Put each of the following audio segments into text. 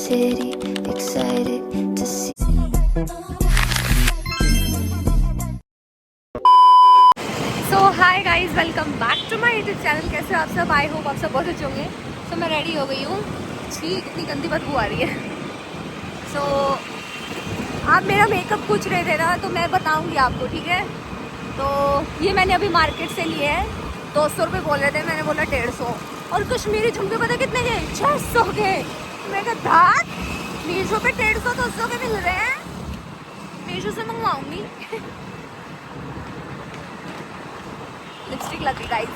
city, excited to see. So hi guys, welcome back to my YouTube channel. कैसे हो आप सब? I hope आप सब बहुत अच्छे होंगे। सो मैं रेडी हो गई हूँ। छी, कितनी गंदी बदबू आ रही है। सो आप मेरा मेकअप पूछ रहे थे ना, तो मैं बताऊंगी आपको, ठीक है? तो ये मैंने अभी मार्केट से लिए है। 200 रुपये बोल रहे थे, मैंने बोला 150। और कश्मीरी झुमके पता कितने के? 600 के। मैं कहा मीशो पे 150 200 के मिल रहे हैं। मीशो से मंगवाऊंगी। लिपस्टिक लगी गाइस।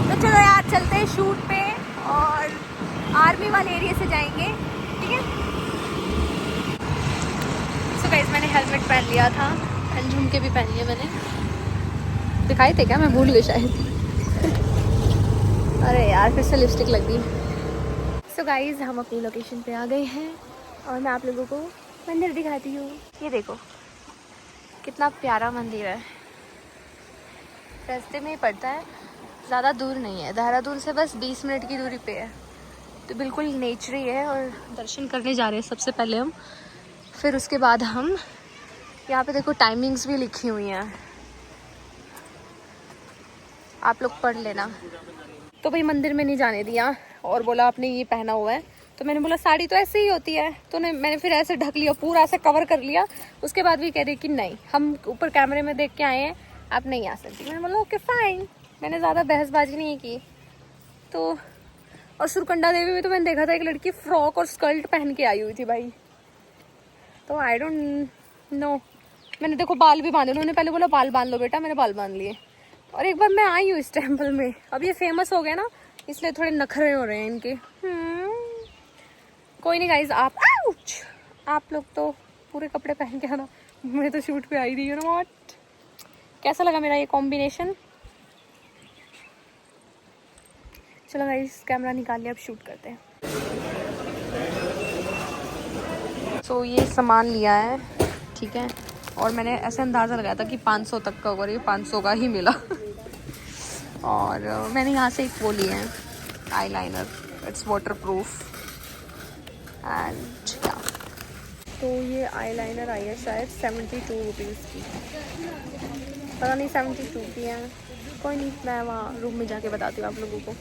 तो चलो यार, चलते हैं शूट पे और आर्मी वाले एरिया से जाएंगे, ठीक है? सो गाइस, मैंने हेलमेट पहन लिया था एंड झुमके भी पहन लिए मैंने। दिखाई थे क्या? मैं भूल गई शायद। अरे यार, फिर से लिपस्टिक लग गई। सो गाइस, हम अपनी लोकेशन पे आ गए हैं और मैं आप लोगों को मंदिर दिखाती हूँ। ये देखो कितना प्यारा मंदिर है। रास्ते में ही पड़ता है, ज़्यादा दूर नहीं है। देहरादून से बस 20 मिनट की दूरी पे है, तो बिल्कुल नेचरी है। और दर्शन करने जा रहे हैं सबसे पहले हम, फिर उसके बाद हम यहाँ पे देखो टाइमिंग्स भी लिखी हुई हैं, आप लोग पढ़ लेना। तो भाई मंदिर में नहीं जाने दिया और बोला आपने ये पहना हुआ है। तो मैंने बोला साड़ी तो ऐसे ही होती है, तो मैंने फिर ऐसे ढक लिया, पूरा ऐसे कवर कर लिया। उसके बाद भी कह रही कि नहीं, हम ऊपर कैमरे में देख के आए हैं, आप नहीं आ सकती। मैंने बोला ओके फाइन। मैंने ज़्यादा बहसबाजी नहीं की। तो और सुरकंडा देवी में तो मैंने देखा था एक लड़की फ्रॉक और स्कर्ट पहन के आई हुई थी भाई। तो आई डोंट नो। मैंने देखो बाल भी बांधे, उन्होंने पहले बोला बाल बांध लो बेटा, मैंने बाल बांध लिए। और एक बार मैं आई हूँ इस टेम्पल में, अब ये फेमस हो गया ना, इसलिए थोड़े नखरे हो रहे हैं इनके। कोई नहीं गाइज, आप लोग तो पूरे कपड़े पहन के आना, मैं तो शूट पे आई रही हूँ ना। व्हाट, कैसा लगा मेरा ये कॉम्बिनेशन? चलो गाइज, कैमरा निकाल लिया, अब शूट करते हैं। सो ये सामान लिया है, ठीक है? और मैंने ऐसे अंदाज़ा लगाया था कि 500 तक का होगा, ये 500 का ही मिला। और मैंने यहाँ से एक वो लिया है eye liner, it's water proof and क्या। तो ये आई लाइनर आई है शायद 72 रुपीज़ की, पता नहीं 72 की है। कोई नहीं, मैं वहाँ रूम में जाके बताती हूँ आप लोगों को।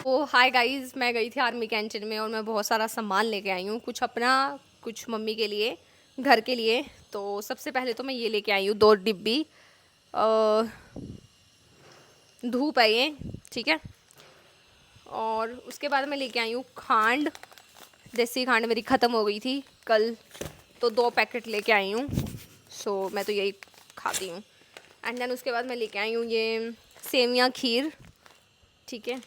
ओ हाय गाइस, मैं गई थी आर्मी कैंटीन में और मैं बहुत सारा सामान लेके आई हूँ, कुछ अपना, कुछ मम्मी के लिए, घर के लिए। तो सबसे पहले तो मैं ये लेके आई हूँ 2 डिब्बी धूप है ये, ठीक है? और उसके बाद मैं लेके आई हूँ खांड, देसी खांड मेरी ख़त्म हो गई थी कल, तो 2 पैकेट लेके आई हूँ। सो मैं तो यही खाती हूँ। एंड देन उसके बाद मैं लेके आई हूँ ये सेवियाँ खीर, ठीक है?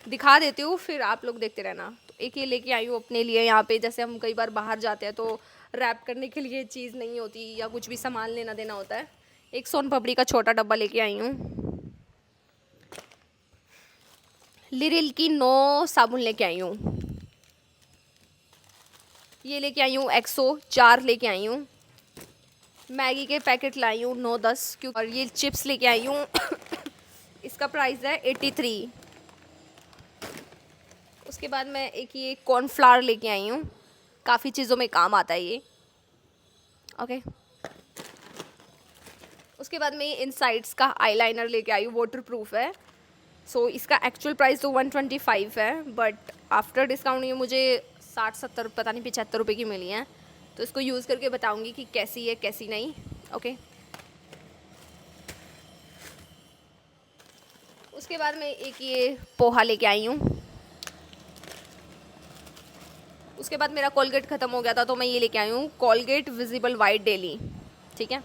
दिखा देती हूँ, फिर आप लोग देखते रहना। तो एक ये लेके आई हूँ अपने लिए, यहाँ पे जैसे हम कई बार बाहर जाते हैं तो रैप करने के लिए चीज़ नहीं होती या कुछ भी सामान लेना देना होता है। एक सोन पापड़ी का छोटा डब्बा लेके आई हूँ। लिरिल की 9 साबुन लेके आई हूँ। ये लेके आई हूँ एक्सो 4 लेके आई हूँ। मैगी के पैकेट लाई हूँ 9-10 क्यों। और ये चिप्स लेके आई हूँ इसका प्राइस है 83। उसके बाद मैं एक ये कॉर्नफ्लावर लेके आई हूँ, काफ़ी चीज़ों में काम आता है ये, ओके। उसके बाद मैं इनसाइड्स का आईलाइनर लेके आई हूँ, वाटर प्रूफ है। सो इसका एक्चुअल प्राइस तो 125 है, बट आफ्टर डिस्काउंट ये मुझे 60-70 पता नहीं 75 रुपये की मिली हैं। तो इसको यूज़ करके बताऊँगी कि कैसी है कैसी नहीं, ओके। उसके बाद मैं एक ये पोहा लेके आई हूँ। उसके बाद मेरा कोलगेट ख़त्म हो गया था, तो मैं ये लेके आई हूँ कोलगेट विजिबल वाइट डेली, ठीक है?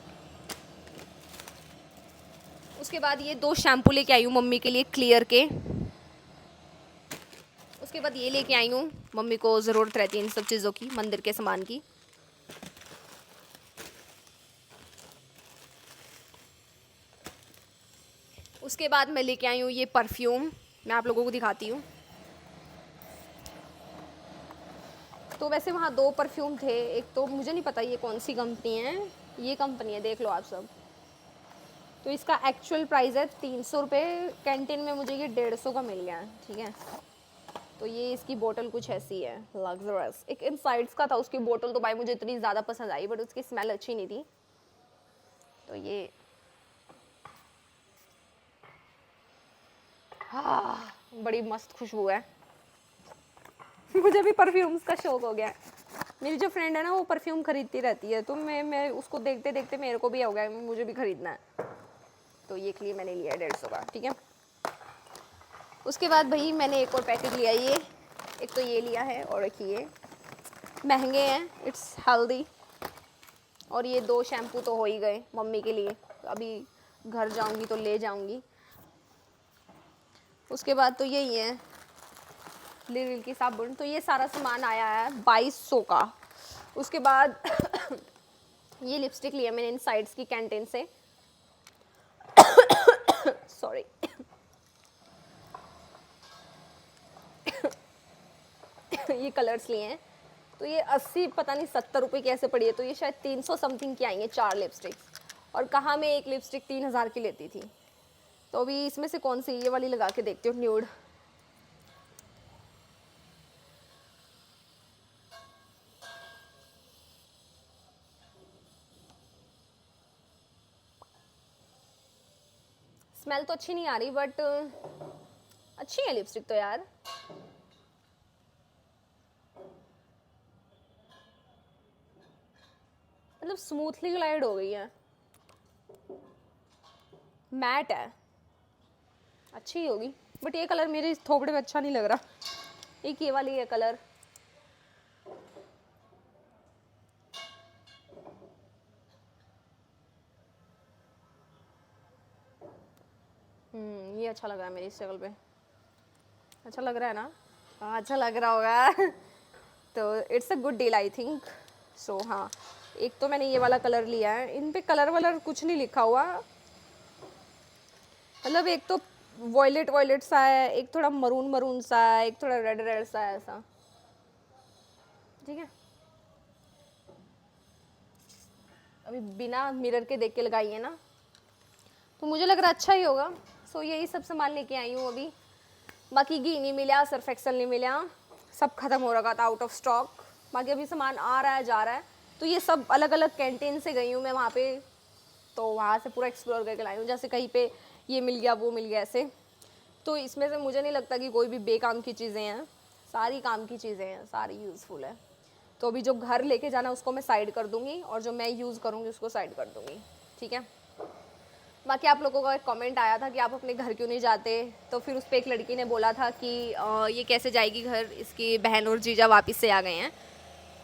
उसके बाद ये 2 शैम्पू लेके आई हूँ मम्मी के लिए क्लियर के। उसके बाद ये लेके आई हूँ, मम्मी को ज़रूरत रहती है इन सब चीज़ों की, मंदिर के सामान की। उसके बाद मैं लेके आई हूँ ये परफ्यूम, मैं आप लोगों को दिखाती हूँ। तो वैसे वहाँ 2 परफ्यूम थे, एक तो मुझे नहीं पता ये कौन सी कंपनी है, ये कंपनी है, देख लो आप सब। तो इसका एक्चुअल प्राइस है 300 रुपये, कैंटीन में मुझे ये 150 का मिल गया है, ठीक है। तो ये इसकी बोतल कुछ ऐसी है, लग्जरियस। एक इनसाइड्स का था उसकी बोतल, तो भाई मुझे इतनी ज़्यादा पसंद आई, बट उसकी स्मेल अच्छी नहीं थी। तो ये हाँ, बड़ी मस्त खुशबू है। मुझे भी परफ्यूम्स का शौक हो गया है। मेरी जो फ्रेंड है ना, वो परफ्यूम खरीदती रहती है, तो मैं उसको देखते देखते मेरे को भी हो गया, मुझे भी खरीदना है। तो ये के लिए मैंने लिया 150 का, ठीक है। उसके बाद भाई मैंने एक और पैकेट लिया, ये एक तो ये लिया है, और एक ये महंगे हैं, इट्स हेल्दी। और ये 2 शैम्पू तो हो ही गए मम्मी के लिए, अभी घर जाऊंगी तो ले जाऊंगी। उसके बाद तो यही है लिरिल की साबुन। तो ये सारा सामान आया है 2200 का। उसके बाद ये लिपस्टिक लिया मैंने इन साइड्स की कैंटीन से, सॉरी। ये कलर्स लिए हैं, तो ये 80 पता नहीं 70 रुपये की ऐसे पड़ी है, तो ये शायद 300 समथिंग की आई है 4 लिपस्टिक्स। और कहाँ मैं एक लिपस्टिक 3000 की लेती थी। तो अभी इसमें से कौन सी, ये वाली लगा के देखती हूँ, न्यूड। स्मेल तो अच्छी नहीं आ रही, बट अच्छी है लिपस्टिक तो यार। मतलब स्मूथली ग्लाइड हो गई है, मैट है, अच्छी ही होगी। बट ये कलर मेरे थोपड़े में अच्छा नहीं लग रहा। एक ये वाली है कलर, ये अच्छा लग रहा है मेरी शक्ल पे। अच्छा लग रहा है ना? हाँ, अच्छा लग रहा होगा। तो it's a good deal I think so. हाँ, एक तो मैंने ये वाला कलर लिया है, इन पे कलर वलर कुछ नहीं लिखा हुआ, मतलब एक तो वॉयलेट वॉयलेट सा है, एक थोड़ा मरून मरून सा है, एक थोड़ा रेड रेड सा है, ऐसा, ठीक है। अभी बिना मिरर के देख के लगाई है ना, तो मुझे लग रहा अच्छा ही होगा। सो यही सब सामान लेके आई हूँ अभी। बाकी घी नहीं मिला, सर्फ एक्सल नहीं मिला, सब खत्म हो रखा था, आउट ऑफ स्टॉक। बाकी अभी सामान आ रहा है, जा रहा है। तो ये सब अलग अलग कैंटीन से गई हूँ मैं वहाँ पे, तो वहाँ से पूरा एक्सप्लोर करके लाई हूँ। जैसे कहीं पे ये मिल गया, वो मिल गया, ऐसे। तो इसमें से मुझे नहीं लगता कि कोई भी बेकाम की चीज़ें हैं, सारी काम की चीज़ें हैं, सारी यूज़फुल है। तो अभी जो घर लेके जाना उसको मैं साइड कर दूँगी, और जो मैं यूज़ करूँगी उसको साइड कर दूँगी, ठीक है। बाकी आप लोगों का एक कमेंट आया था कि आप अपने घर क्यों नहीं जाते, तो फिर उस पर एक लड़की ने बोला था कि ये कैसे जाएगी घर, इसकी बहन और जीजा वापस से आ गए हैं।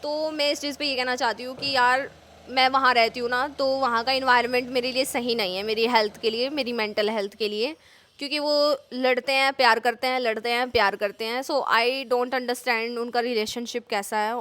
तो मैं इस चीज़ पे ये कहना चाहती हूँ कि यार मैं वहाँ रहती हूँ ना, तो वहाँ का इन्वायरमेंट मेरे लिए सही नहीं है, मेरी हेल्थ के लिए, मेरी मेंटल हेल्थ के लिए। क्योंकि वो लड़ते हैं, प्यार करते हैं, लड़ते हैं, प्यार करते हैं। सो आई डोंट अंडरस्टैंड उनका रिलेशनशिप कैसा है।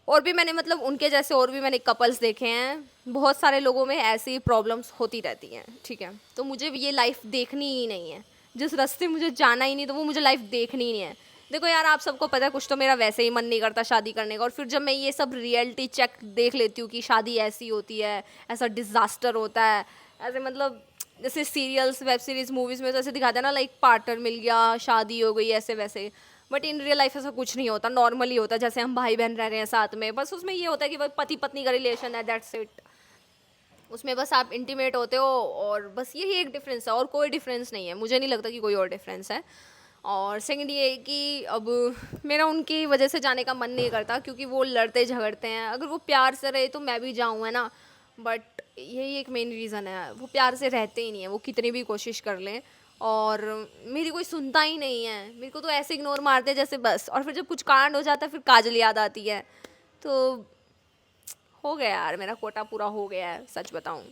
और भी मैंने, मतलब उनके जैसे और भी मैंने कपल्स देखे हैं, बहुत सारे लोगों में ऐसी प्रॉब्लम्स होती रहती हैं, ठीक है। तो मुझे ये लाइफ देखनी ही नहीं है, जिस रास्ते मुझे जाना ही नहीं, तो वो मुझे लाइफ देखनी ही नहीं है। देखो यार, आप सबको पता है, कुछ तो मेरा वैसे ही मन नहीं करता शादी करने का, और फिर जब मैं ये सब रियलिटी चेक देख लेती हूँ कि शादी ऐसी होती है, ऐसा डिज़ास्टर होता है, ऐसे मतलब जैसे सीरियल्स, वेब सीरीज़, मूवीज़ में तो ऐसे दिखाते हैं ना, लाइक पार्टनर मिल गया, शादी हो गई, ऐसे वैसे। बट इन रियल लाइफ ऐसा कुछ नहीं होता, नॉर्मली होता है, जैसे हम भाई बहन रह रहे हैं साथ में, बस उसमें ये होता है कि भाई पति पत्नी का रिलेशन है, दैट्स इट। उसमें बस आप इंटीमेट होते हो, और बस यही एक डिफरेंस है, और कोई डिफरेंस नहीं है। मुझे नहीं लगता कि कोई और डिफरेंस है। और सेकंड ये कि अब मेरा उनकी वजह से जाने का मन नहीं करता, क्योंकि वो लड़ते झगड़ते हैं। अगर वो प्यार से रहे तो मैं भी जाऊँ, है ना। बट यही एक मेन रीज़न है, वो प्यार से रहते ही नहीं है, वो कितनी भी कोशिश कर लें, और मेरी कोई सुनता ही नहीं है। मेरे को तो ऐसे इग्नोर मारते हैं जैसे बस। और फिर जब कुछ कांड हो जाता है, फिर काजल याद आती है। तो हो गया यार, मेरा कोटा पूरा हो गया है, सच बताऊं।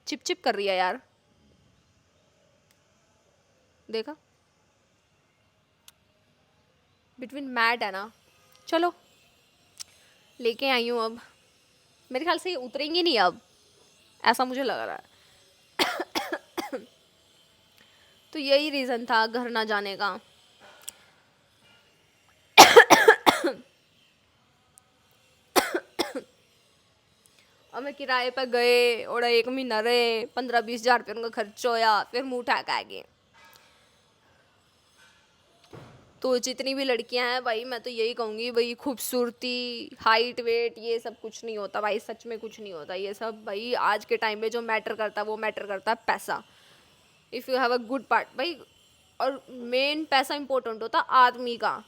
चिप चिप कर रही है यार, देखा, बिटवीन मैट है ना। चलो, लेके आई हूँ अब। मेरे ख्याल से ये उतरेंगी नहीं अब, ऐसा मुझे लग रहा है। तो यही रीज़न था घर ना जाने का। हमें किराए पर गए और 1 महीना रहे, 15-20 हज़ार रुपये उनका खर्च होया, फिर मुँह उठा के आ गए। तो जितनी भी लड़कियां हैं भाई, मैं तो यही कहूँगी भाई, खूबसूरती, हाइट, वेट, ये सब कुछ नहीं होता भाई, सच में कुछ नहीं होता ये सब भाई। आज के टाइम में जो मैटर करता है वो मैटर करता है पैसा। If you have a good part भाई, और मेन पैसा इंपॉर्टेंट होता आदमी का।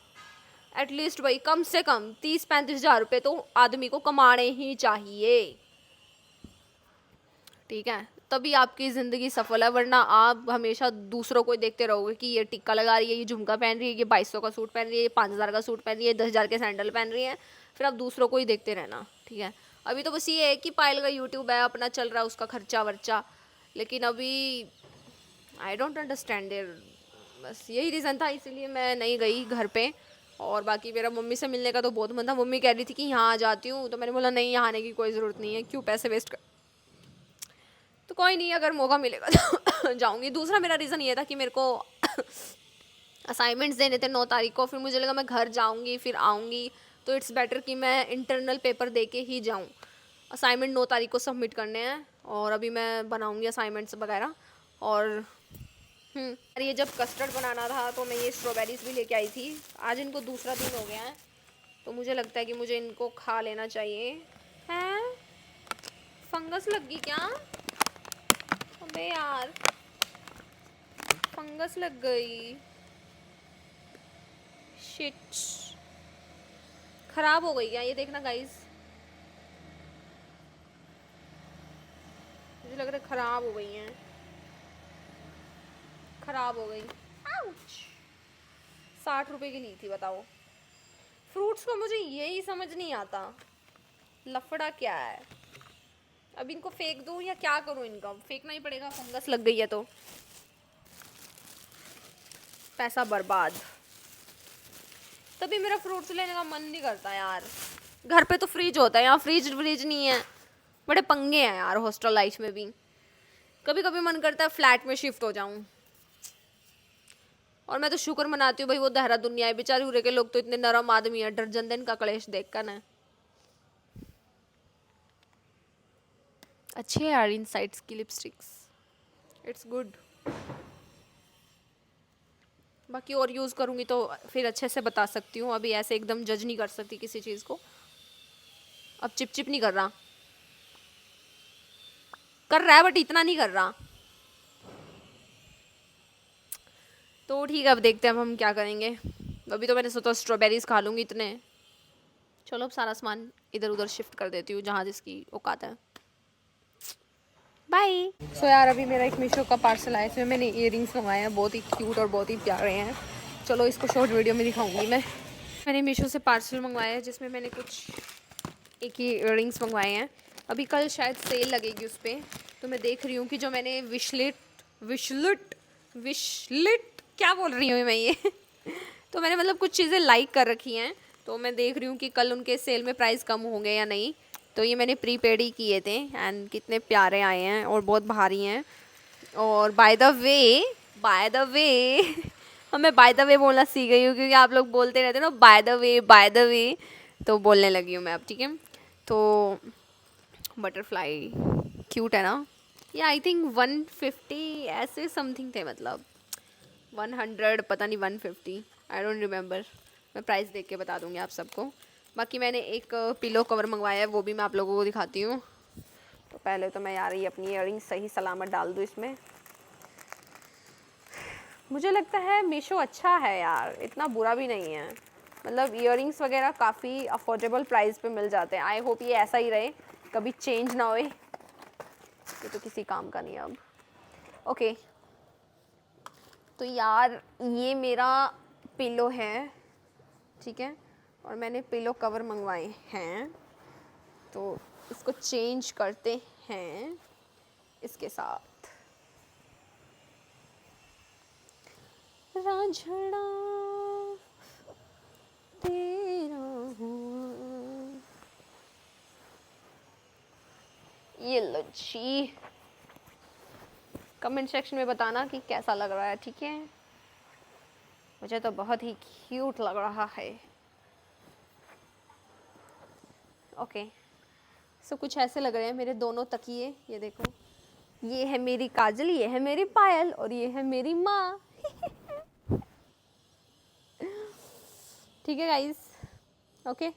एटलीस्ट भाई कम से कम 30-35 हज़ार रुपये तो आदमी को कमाने ही चाहिए, ठीक है, तभी आपकी ज़िंदगी सफल है। वरना आप हमेशा दूसरों को देखते रहोगे कि ये टिक्का लगा रही है, ये झुमका पहन रही है, ये 2200 का सूट पहन रही है, ये 5000 का सूट पहन रही है, 10,000 के सैंडल पहन रही है, फिर आप दूसरों को ही देखते रहना, ठीक है। अभी तो बस ये है कि पायल का यूट्यूब है, अपना चल रहा है, उसका खर्चा वर्चा, लेकिन अभी आई डोंट अंडरस्टैंड देयर, बस यही रीज़न था, इसीलिए मैं नहीं गई घर पे। और बाकी मेरा मम्मी से मिलने का तो बहुत मन था, मम्मी कह रही थी कि यहाँ आ जाती हूँ, तो मैंने बोला नहीं, यहाँ आने की कोई ज़रूरत नहीं है, क्यों पैसे वेस्ट कर। तो कोई नहीं, अगर मौका मिलेगा तो जाऊँगी। दूसरा मेरा रीज़न ये था कि मेरे को असाइनमेंट्स देने थे 9 तारीख को, फिर मुझे लगा मैं घर जाऊँगी फिर आऊँगी, तो इट्स बेटर कि मैं इंटरनल पेपर दे के ही जाऊँ। असाइनमेंट 9 तारीख को सबमिट करने हैं, और अभी मैं बनाऊँगी असाइनमेंट्स वगैरह। और ये जब कस्टर्ड बनाना था तो मैं ये स्ट्रॉबेरीज भी लेके आई थी। आज इनको दूसरा दिन हो गया है, तो मुझे लगता है कि मुझे इनको खा लेना चाहिए। हैं, फंगस लग गई क्या? अबे यार, फंगस लग गई, शिट, खराब हो गई क्या? ये देखना गाइस, मुझे लग रहा है खराब हो गई हैं, खराब हो गई। आउच, 60 रुपए की ली थी, बताओ। फ्रूट्स को मुझे यही समझ नहीं आता, लफड़ा क्या है। अब इनको फेंक दूं या क्या करूं? इनका फेंकना ही पड़ेगा, फंगस लग गई है तो। पैसा बर्बाद। तभी मेरा फ्रूट्स लेने का मन नहीं करता यार। घर पे तो फ्रिज होता है, यहाँ फ्रिज नहीं है। बड़े पंगे हैं यार हॉस्टल लाइफ में भी। कभी कभी मन करता है फ्लैट में शिफ्ट हो जाऊं। और मैं तो शुक्र मनाती हूँ भाई, वो देहरादून है, बेचारे उरे के लोग तो इतने नरम आदमी है, डर जंदे इनका कलेश देख कर ना। अच्छी है यार इनसाइड्स की लिपस्टिक्स, इट्स गुड। बाकी और यूज़ करूँगी तो फिर अच्छे से बता सकती हूँ, अभी ऐसे एकदम जज नहीं कर सकती किसी चीज़ को। अब चिप चिप नहीं कर रहा, कर रहा है बट इतना नहीं कर रहा। तो ठीक है, अब देखते हैं अब हम क्या करेंगे। अभी तो मैंने सोचा स्ट्रॉबेरीज खा लूँगी इतने। चलो अब सारा सामान इधर उधर शिफ्ट कर देती हूँ जहाँ जिसकी औकात है। बाय। सो यार, अभी मेरा एक मीशो का पार्सल आया, इसमें मैंने ईयरिंग्स मंगाए हैं, बहुत ही क्यूट और बहुत ही प्यारे हैं। चलो इसको शॉर्ट वीडियो में दिखाऊंगी मैं। मैंने मीशो से पार्सल मंगवाया है, जिसमें मैंने कुछ एक ही ईयरिंग्स मंगवाए हैं। अभी कल शायद सेल लगेगी उस पर, तो मैं देख रही हूँ कि जो मैंने विशलिट क्या बोल रही हूँ मैं ये तो मैंने मतलब कुछ चीज़ें लाइक कर रखी हैं, तो मैं देख रही हूँ कि कल उनके सेल में प्राइस कम होंगे या नहीं। तो ये मैंने प्रीपेड ही किए थे, एंड कितने प्यारे आए हैं और बहुत भारी हैं। और बाय द वे मैं बाय द वे बोलना सीख गई हूँ, क्योंकि आप लोग बोलते रहते हो ना बाय द वे, तो बोलने लगी हूँ मैं अब, ठीक है। तो बटरफ्लाई क्यूट है ना। ये आई थिंक 150 ऐसे समथिंग थे, मतलब 100 पता नहीं 150, आई डोंट रिमेंबर। मैं प्राइस देख के बता दूँगी आप सबको। बाकी मैंने एक पिलो कवर मंगवाया है, वो भी मैं आप लोगों को दिखाती हूँ। तो पहले तो मैं यार ये अपनी ईयरिंग सही सलामत डाल दूँ इसमें। मुझे लगता है मीशो अच्छा है यार, इतना बुरा भी नहीं है। मतलब ईयरिंग्स वगैरह काफ़ी अफोर्डेबल प्राइस पे मिल जाते हैं। आई होप ये ऐसा ही रहे, कभी चेंज ना होए। ये तो किसी काम का नहीं है अब। ओके, तो यार ये मेरा पिलो है, ठीक है, और मैंने पिलो कवर मंगवाए हैं, तो इसको चेंज करते हैं इसके साथ। राझड़ा तेरा हुआ, ये लो जी। कमेंट सेक्शन में बताना कि कैसा लग रहा है, ठीक है। मुझे तो बहुत ही क्यूट लग रहा है। ओके, सो कुछ ऐसे लग रहे हैं मेरे दोनों तकिए। ये देखो, ये है मेरी काजल, ये है मेरी पायल और ये है मेरी माँ। ठीक है गाइस, ओके।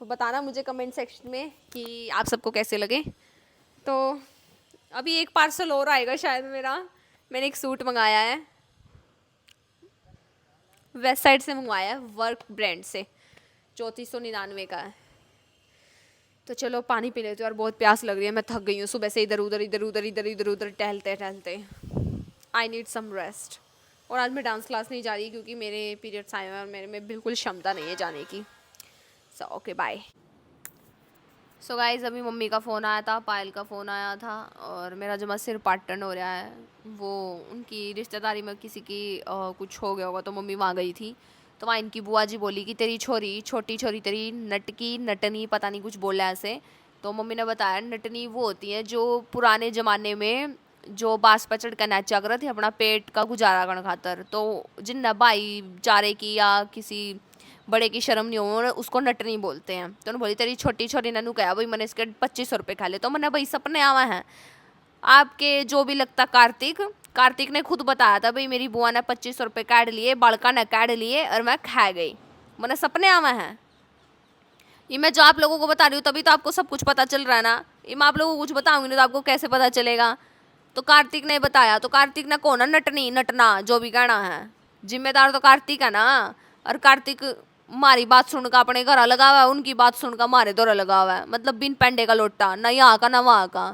तो बताना मुझे कमेंट सेक्शन में कि आप सबको कैसे लगे। तो अभी एक पार्सल और आएगा शायद मेरा। मैंने एक सूट मंगाया है, वेस्ट साइड से मंगवाया है, वर्क ब्रांड से, 3499 का है। तो चलो पानी पी लेते हो, और बहुत प्यास लग रही है। मैं थक गई हूँ सुबह से इधर उधर टहलते टहलते। I need some rest. और आज मैं डांस क्लास नहीं जा रही क्योंकि मेरे पीरियड्स आए हुए हैं और मेरे में बिल्कुल क्षमता नहीं है जाने की। So okay bye. So guys, अभी मम्मी का फ़ोन आया था, पायल का फ़ोन आया था, और मेरा जो सिर पाटन हो रहा है वो उनकी रिश्तेदारी में किसी की कुछ हो गया होगा, तो मम्मी वहाँ गई थी। तो वहाँ इनकी बुआ जी बोली कि तेरी छोरी, छोटी छोरी तेरी नटकी नटनी, पता नहीं कुछ बोला ऐसे। तो मम्मी ने बताया नटनी वो होती है जो पुराने ज़माने में जो बास पचड़ का नाचा कर थे अपना पेट का गुजारा करने खातर, तो जिन भाई चारे की या किसी बड़े की शर्म नहीं हो उसको नटनी बोलते हैं। तो उन्होंने बोली तेरी छोटी छोरी ननू कहा भाई मैंने इसके 2500 रुपये खा ले। तो मैंने भाई सपने आवा हैं आपके, जो भी लगता कार्तिक ने खुद बताया था भाई मेरी बुआ ने 2500 रुपये काट लिए, बड़का ने काट लिए और मैं खा गई। मैंने सपने आवा हैं। ये मैं जो आप लोगों को बता रही हूँ तभी तो आपको सब कुछ पता चल रहा है ना। ये मैं आप लोगों को कुछ बताऊंगी नहीं तो आपको कैसे पता चलेगा। तो कार्तिक ने बताया, तो कार्तिक ने कौन है नटनी नटना जो भी कहना है, जिम्मेदार तो कार्तिक है ना। और कार्तिक हमारी बात सुनकर अपने घर लगा हुआ है, उनकी बात सुनकर हमारे दौरा लगा हुआ है, मतलब बिन पेंडे का लोटा, ना यहाँ का ना वहाँ का।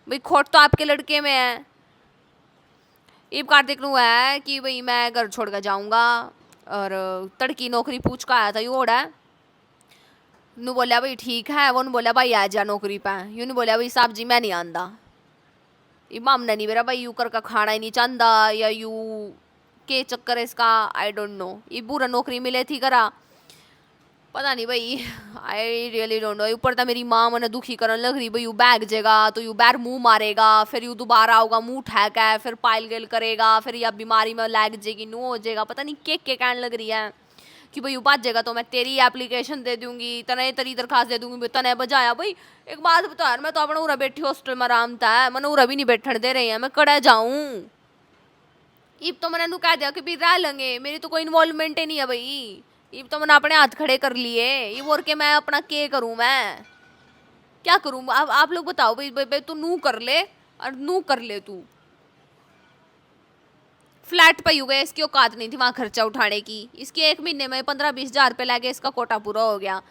भाई खोट तो आपके लड़के में है। ये कार्तिक नु है कि भाई मैं घर छोड़ कर जाऊँगा, और तड़की नौकरी पूछ का आया था यू ओढ़ा नू बोलिया भाई ठीक है, वो बोलिया भाई आ जा नौकरी पे। यूँ नहीं बोलिया भाई साहब जी मैं नहीं आंदा। इमाम ने नहीं मेरा भाई यू कर का खाना ही नहीं चाहता, या यू के चक्कर है इसका, आई डोंट नो। ये बुरा नौकरी मिले थी करा पता नहीं भाई, आई रियली डोंट नो। ऊपर तो मेरी माँ मैंने दुखी करने लग रही भाई यू बैग जेगा तो यू बैर मुंह मारेगा, फिर यू दोबारा आओगा मुंह ठैक है, फिर पायल गेल करेगा, फिर या बीमारी में लैग जेगी नू हो जाएगा, पता नहीं के कहने लग रही है कि भाई यू बाजेगा तो मैं तेरी एप्लीकेशन दे दूंगी, तने तेरी दरखास्त दे दूंगी, तने बजाया। भाई एक बात बता यार, मैं तो अपना उरा बैठी हॉस्टल में आराम था, मैंने उरा भी नहीं बैठने दे रहे हैं, मैं कड़ा जाऊँ। इब तो मैंने कह दिया कि भी रह लेंगे, मेरी तो कोई इन्वॉल्वमेंट ही नहीं है भाई। इब तो मैंने अपने हाथ खड़े कर लिए, ये बोल के मैं अपना के करूँ, मैं क्या करूँ। आप लोग बताओ भाई तू नू कर ले और नू कर ले तू। फ्लैट पे गए, इसकी औकात नहीं थी वहाँ खर्चा उठाने की। इसके 1 महीने में 15-20 हज़ार रुपये लगे, इसका कोटा पूरा हो गया।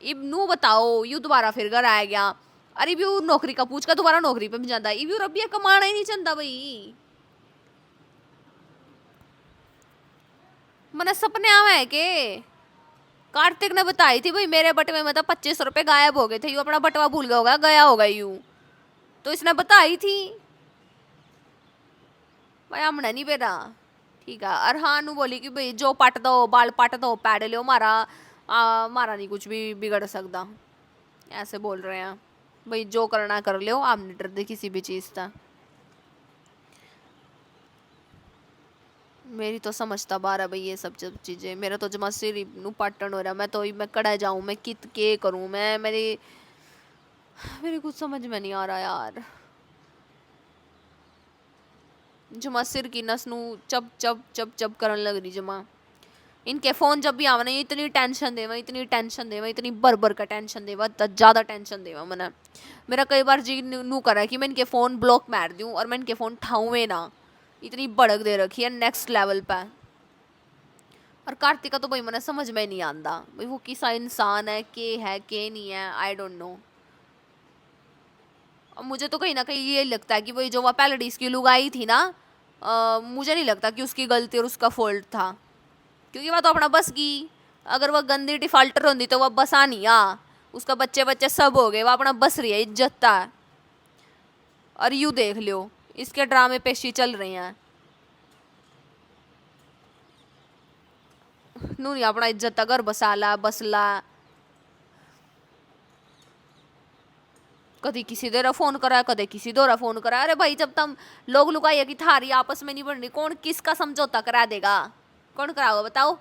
इब नू बताओ यू दोबारा फिर घर आ गया। अरे यू नौकरी का पूछ का दोबारा नौकरी पे भी जाता, इब यू रबिया कमाना ही नहीं चाहता भाई। मैंने सपने आवा है के कार्तिक ने बताई थी भाई मेरे बटवे में तो 2500 रुपये गायब हो गए थे, यू अपना बटवा भूल गया होगा यू, तो इसने बताई थी भाई हमने नहीं बेरा। ठीक है। और हाँ नू बोली कि भाई जो पट दो बाल पट दो पैड लो, मारा नहीं कुछ भी बिगड़ सकता, ऐसे बोल रहे हैं भाई जो करना कर लो, आप नहीं डरते किसी भी चीज़ का। मेरी तो समझता बार है भाई ये सब चीज़ें, मेरा तो जमा सिर नू पाटन हो रहा, मैं कड़ा जाऊँ, मैं कित के करूँ, मैं मेरी कुछ समझ में नहीं आ रहा यार। जमा सिर की नस नू चप चप चप चप करने लग रही जमा। इनके फ़ोन जब भी आवा ना इतनी टेंशन देवा, इतनी टेंशन देवा, इतनी बर का टेंशन देवा, ज़्यादा टेंशन देवा। मैंने मेरा कई बार जी नू करा कि मैं इनके फ़ोन ब्लॉक मार दूँ और मैं इनके फ़ोन ठाऊँ ना, इतनी भड़क दे रखी है नेक्स्ट लेवल पे। और कार्तिका तो भाई मैंने समझ में नहीं आता भाई वो किसा इंसान है के नहीं है, आई डोंट नो। और मुझे तो कहीं ना कहीं ये लगता है कि भाई जो वह पैलेडिस की लुगाई थी ना, मुझे नहीं लगता कि उसकी गलती और उसका फॉल्ट था, क्योंकि वह तो अपना बस की। अगर वह गंदी डिफाल्टर होती तो वह बसा नहीं आ, उसका बच्चे सब हो गए, वह अपना बस रही है, इज्जत है। और यूँ देख लो इसके ड्रामे पेशी चल रहे हैं, नू नहीं अपना इज्जत अगर बसाला बसला। कभी किसी देरा फोन करा, कदे किसी दोरा फोन करा। अरे भाई जब तुम लोग लुगाई की थारी आपस में नहीं बन रही, कौन किसका समझौता करा देगा, कौन कराओगे बताओ।